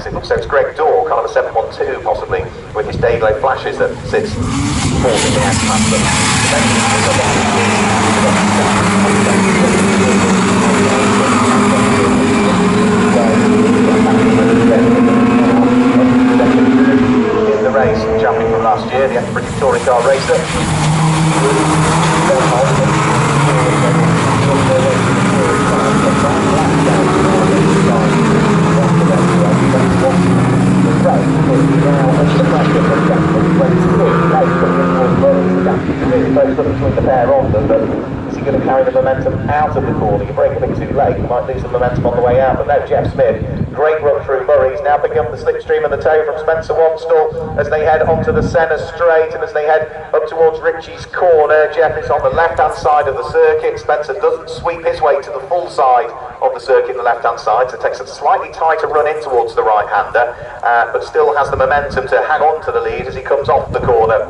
It looks like it's Greg Dorr, kind of a 712 possibly, with his Dayglow flashes that sits fourth in the S-Class. In the race, champion from last year, the ex-British touring car racer. Between the pair of them, but is he going to carry the momentum out of the corner? You break a bit too late, you might lose the momentum on the way out, but no, Jeff Smith, great run through Murray's, now picking up the slipstream and the tow from Spencer Wanstall as they head onto the centre straight, and as they head up towards Ritchie's corner. Jeff is on the left-hand side of the circuit. Spencer doesn't sweep his way to the full side of the circuit, the left-hand side, so takes a slightly tighter run in towards the right-hander, but still has the momentum to hang on to the lead as he comes off the corner.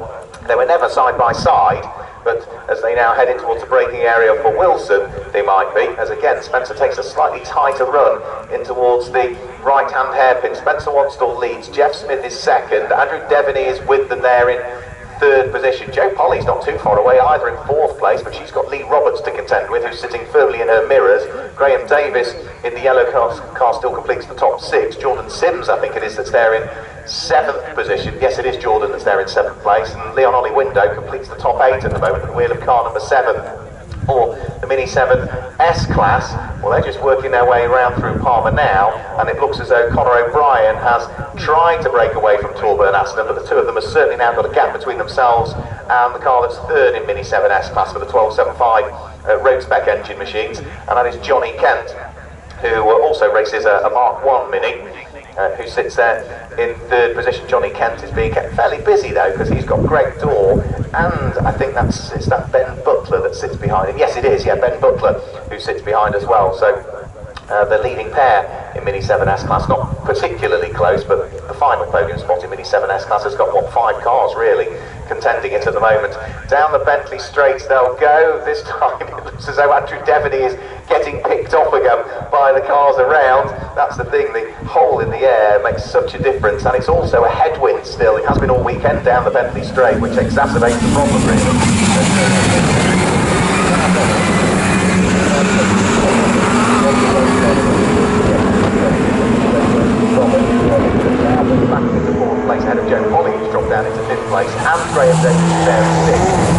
They were never side by side, but as they now head in towards the braking area for Wilson, they might be, as again Spencer takes a slightly tighter run in towards the right-hand hairpin. Spencer Wanstall leads, Jeff Smith is second, Andrew Devaney is with them there in third position. Jo Polly's not too far away either in fourth place, but she's got Lee Roberts to contend with, who's sitting firmly in her mirrors. Graham Davis in the yellow car still completes the top six. Jordan Sims, I think it is, that's there in seventh position. Yes, it is Jordan that's there in seventh place, and Leon Ollie Window completes the top eight at the moment, the wheel of car number 7. Or the Mini 7 S-Class, well, they're just working their way around through Palmer now, and it looks as though Conor O'Brien has tried to break away from Torburn Aston, but the two of them have certainly now got a gap between themselves and the car that's third in Mini 7 S-Class for the 1275 road spec engine machines, and that is Johnny Kent, who also races a Mark 1 Mini. Who sits there in third position. Johnny Kent is being kept fairly busy though, because he's got Greg Dorr, and I think it's that Ben Butler that sits behind him. Yes, it is, yeah, Ben Butler, who sits behind as well. So the leading pair in Mini 7 S-Class, not particularly close, but the final podium spot in Mini 7 S-Class has got, what, 5 cars really contending it at the moment. Down the Bentley straights they'll go. This time it looks as though Andrew Devaney is getting picked off again by the cars around. That's the thing, the hole in the air makes such a difference, and it's also a headwind still. It has been all weekend down the Bentley straight, which exacerbates the problem really. Back into fourth place ahead of Jo Polly, who's dropped down into fifth place, and Graham Davis is there in sixth.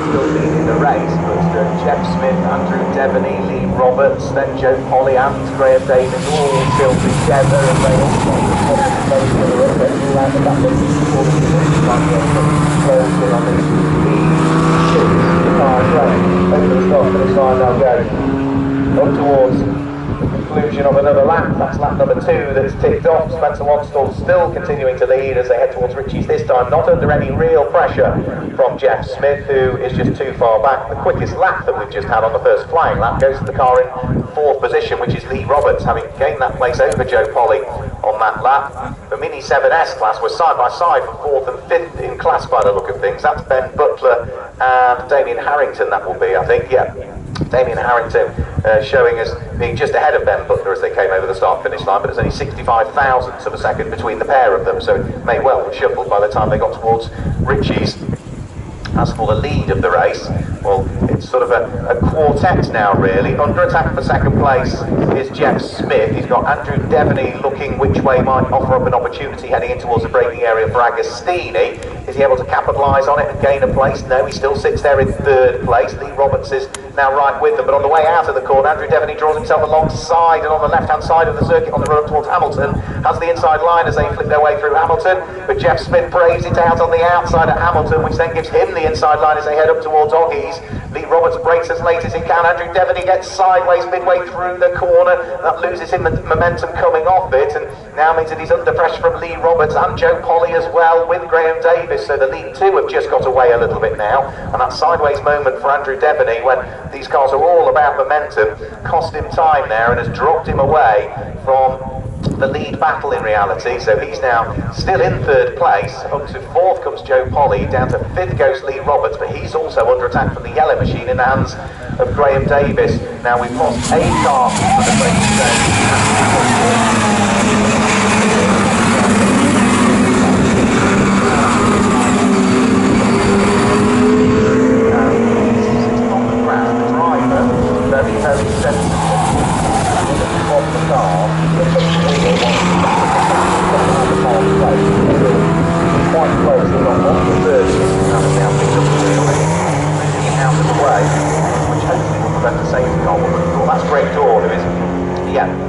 Still leading the race, but Jeff Smith, Andrew Devaney, Lee Roberts, then Jo Polly and Graham Davis all still together, and they all over the start finish line they'll go up towards the conclusion of another lap. That's lap number 2 that's ticked off. Spencer Wanstall still continuing to lead as they head towards Ritchie's, this time not under any real pressure from Jeff Smith, who is just too far back. The quickest lap that we've just had on the first flying lap goes to the car in fourth position, which is Lee Roberts, having gained that place over Jo Polly on that lap. The Mini 7 S-Class was side by side for fourth and fifth in class by the look of things. That's Ben Butler and Damien Harrington, that will be, I think, yeah. Damien Harrington showing as being just ahead of Ben Butler as they came over the start-finish line, but there's only 65 thousandths of a second between the pair of them, so it may well have shuffled by the time they got towards Ritchie's. As for the lead of the race, well, it's sort of a quartet now, really. Under attack for second place is Jeff Smith. He's got Andrew Devaney looking which way might offer up an opportunity heading in towards the braking area for Agostini. Is he able to capitalise on it and gain a place? No, he still sits there in third place. Lee Roberts is now right with them, but on the way out of the corner, Andrew Devaney draws himself alongside, and on the left-hand side of the circuit on the run up towards Hamilton, has the inside line as they flip their way through Hamilton, but Jeff Smith braves it out on the outside at Hamilton, which then gives him the inside line as they head up towards Oggies. Lee Roberts brakes as late as he can. Andrew Devaney gets sideways midway through the corner. That loses him the momentum coming off it, and now means that he's under pressure from Lee Roberts and Jo Polly as well, with Graham Davis. So the lead two have just got away a little bit now, and that sideways moment for Andrew Devaney, when these cars are all about momentum, cost him time there and has dropped him away from the lead battle in reality, so he's now still in third place. Up to fourth comes Joe Polly, down to fifth goes Lee Roberts, but he's also under attack from the yellow machine in the hands of Graham Davis. Now we've lost a car for the break very sensitive of the car, quite close to on the third, and now picked up the wheel, moving it out of the way, which hopefully will prevent the safety car. Well, that's Greg Dawn, who is,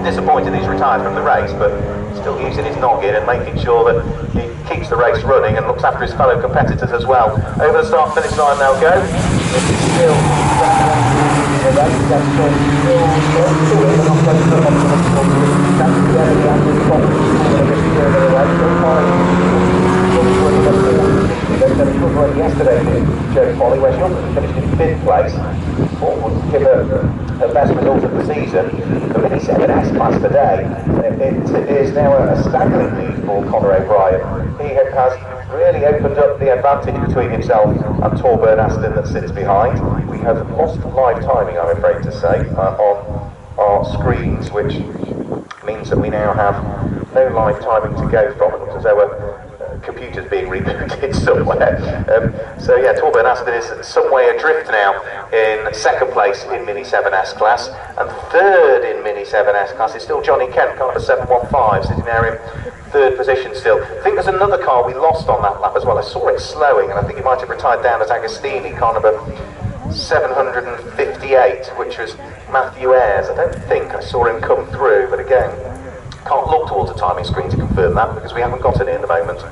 disappointed he's retired from the race, but still using his noggin and making sure that he keeps the race running and looks after his fellow competitors as well. Over the start finish line they'll go. It's still yesterday, Joe Polly, where she obviously finished in fifth place. What would give her best result of the season. The Mini 7S class today, it is now a staggering lead for Conor O'Brien. He has really opened up the advantage between himself and Torbern Aston that sits behind. We have lost live timing, I'm afraid to say, on our screens, which means that we now have no live timing to go from. It looks as though a computer's being rebooted somewhere. So yeah, Torbern Aston is some way adrift now in second place in Mini 7S class, and third in Mini 7S class is still Johnny Kent, kind of a 715, sitting there in third position still. I think there's another car we lost on that lap as well. I saw it slowing, and I think it might have retired down at Agostini, kind of a 758, which was Matthew Ayres. I don't think I saw him come through, but again, can't look towards the timing screen to confirm that because we haven't got any at the moment.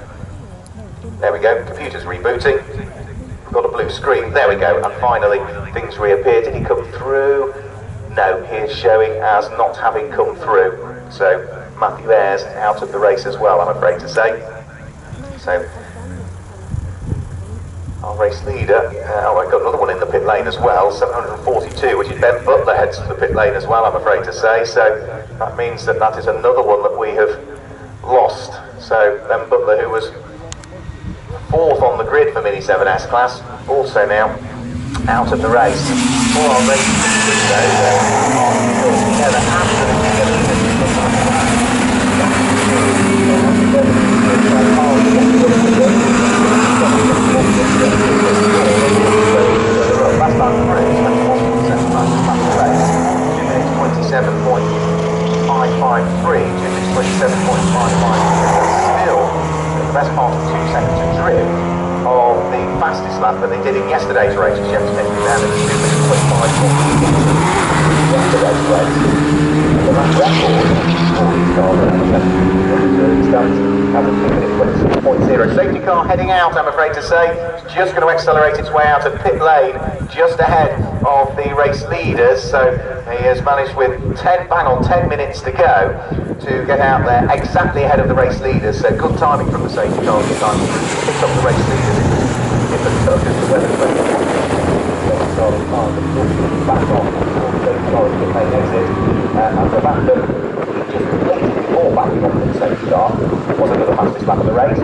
There we go, computer's rebooting. We've got a blue screen, there we go, and finally things reappear. Did he come through? No, he is showing as not having come through. So Matthew Ayres out of the race as well, I'm afraid to say. So our race leader, I've got another one in the pit lane as well, 742, which is Ben Butler heads to the pit lane as well, I'm afraid to say. So that means that is another one that we have lost. So Ben Butler, who was fourth on the grid for Mini 7S class, also now out of the race. For our race together, last time through, 27.553, Jimmy's 27.553, still the best part of 2 seconds adrift of the fastest lap that they did in yesterday's race, which James Kent down in 2 minutes 25.4 yesterday's race. The lap record for these cars stands at a 2 minutes 26.0. Safety car heading out, I'm afraid to say. It's just going to accelerate its way out of pit lane, just ahead of the race leaders. So he has managed with 10 minutes to go to get out there exactly ahead of the race leaders. So good timing from the safety car this time to pick up the race leaders in the tuck as the weather back on the main exit, and the fact that he just completed before backing up the safety car was another fastest lap of the race.